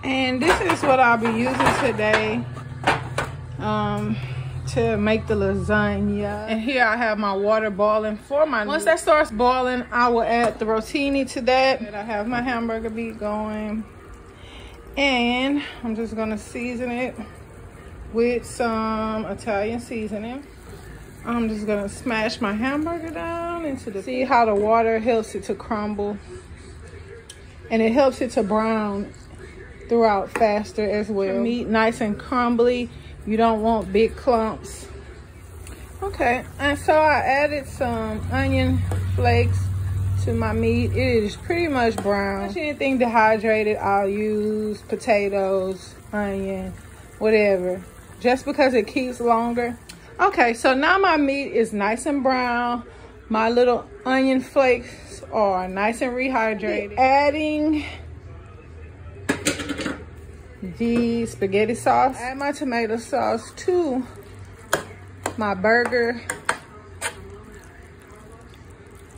And this is what I'll be using today to make the lasagna. And here I have my water boiling for my noodles. Once that starts boiling, I will add the rotini to that. And I have my hamburger meat going. And I'm just gonna season it with some Italian seasoning. I'm just gonna smash my hamburger down into the, see how the water helps it to crumble. And it helps it to brown throughout faster as well. Meat nice and crumbly. You don't want big clumps. Okay, and so I added some onion flakes to my meat. It is pretty much brown. Anything dehydrated, I'll use potatoes, onion, whatever, just because it keeps longer. Okay, so now my meat is nice and brown. My little onion flakes are nice and rehydrated. Adding the spaghetti sauce. Add my tomato sauce to my burger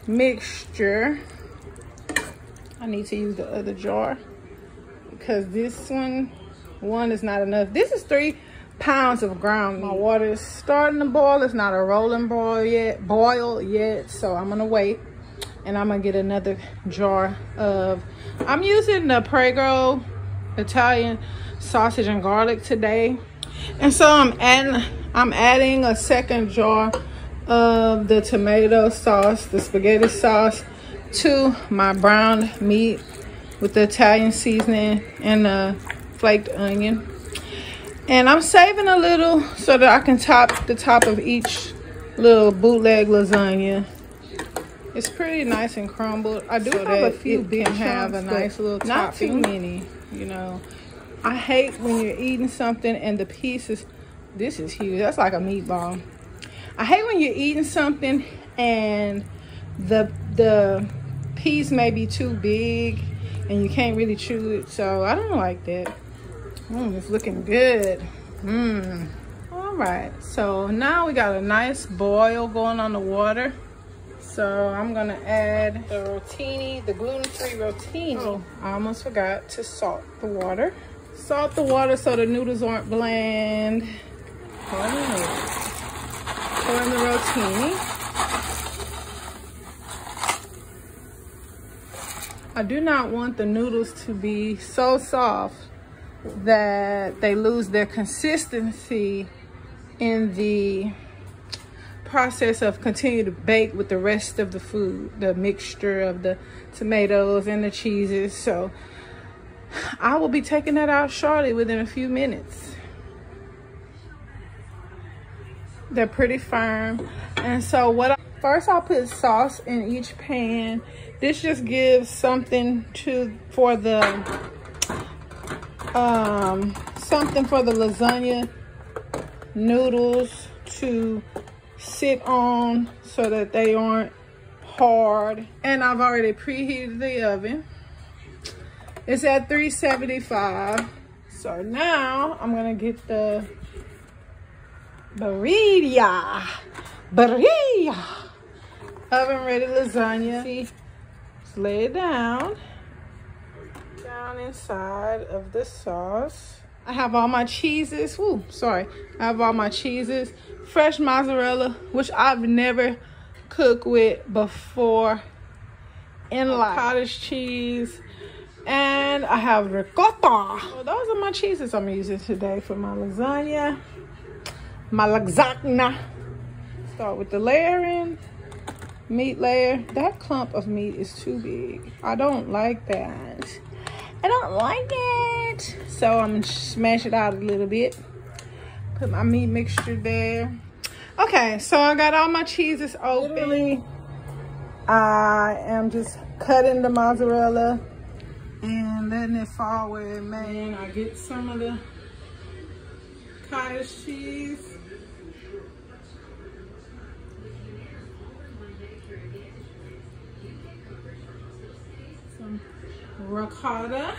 mixture. I need to use the other jar because this one is not enough. This is 3 pounds of ground meat. My water is starting to boil. It's not a rolling boil yet, so I'm gonna wait, and I'm gonna get another jar of, I'm using the Prego Italian sausage and garlic today. And so I'm adding a second jar of the tomato sauce, the spaghetti sauce, to my browned meat with the Italian seasoning and the flaked onion. And I'm saving a little so that I can top the top of each little bootleg lasagna. It's pretty nice and crumbled. I do have a few big chunks, have a nice little topping. Not too many, you know. I hate when you're eating something and the pieces, this is huge. That's like a meatball. I hate when you're eating something and the piece may be too big and you can't really chew it. So I don't like that. It's looking good. All right, so now we got a nice boil going on the water. So I'm gonna add the rotini, the gluten-free rotini. Oh, I almost forgot to salt the water. Salt the water so the noodles aren't bland. Pour in the rotini. I do not want the noodles to be so soft that they lose their consistency in the process of continue to bake with the rest of the food, the mixture of the tomatoes and the cheeses. So I will be taking that out shortly, within a few minutes. They're pretty firm. And so first I'll put sauce in each pan. This just gives something for the lasagna noodles to sit on so that they aren't hard. And I've already preheated the oven. It's at 375. So now I'm gonna get the birria oven ready lasagna. See, just lay it down inside of the sauce. I have all my cheeses. I have all my cheeses. Fresh mozzarella, which I've never cooked with before in life. Cottage cheese. And I have ricotta. So those are my cheeses I'm using today for my lasagna. Start with the layering. Meat layer. That clump of meat is too big. I don't like that. I don't like it. So I'm gonna smash it out a little bit. Put my meat mixture there. Okay, so I got all my cheeses open. Literally, I am just cutting the mozzarella and letting it fall where it may. I get some of the cottage cheese. Some ricotta.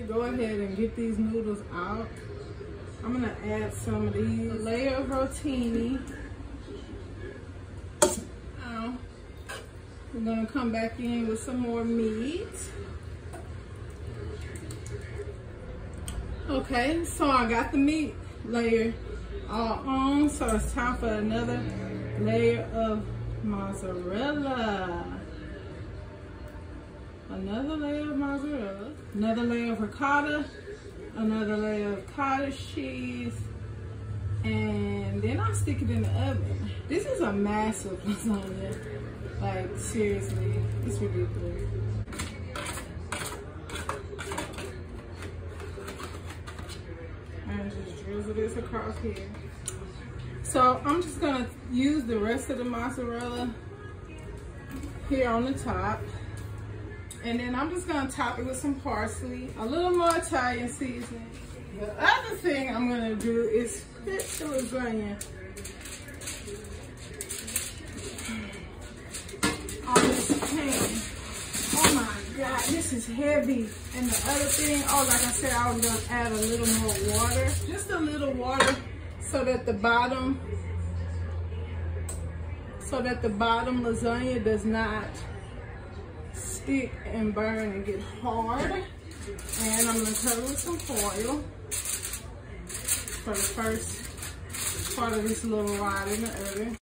Go go ahead and get these noodles out. I'm gonna add some of these. A layer of rotini. Now, we're gonna come back in with some more meat. Okay, so I got the meat layer all on, so it's time for another layer of mozzarella. Another layer of mozzarella. Another layer of ricotta. Another layer of cottage cheese. And then I'll stick it in the oven. This is a massive lasagna. Like, seriously, it's ridiculous. And just drizzle this across here. So I'm just gonna use the rest of the mozzarella here on the top. And then I'm just gonna top it with some parsley, a little more Italian seasoning. The other thing I'm gonna do is flip the lasagna on this pan. Oh my God, this is heavy. And the other thing, oh, like I said, I was gonna add a little more water, just a little water, so that the bottom lasagna does not stick and burn and get hard. And I'm gonna cover with some foil for the first part of this little ride in the oven.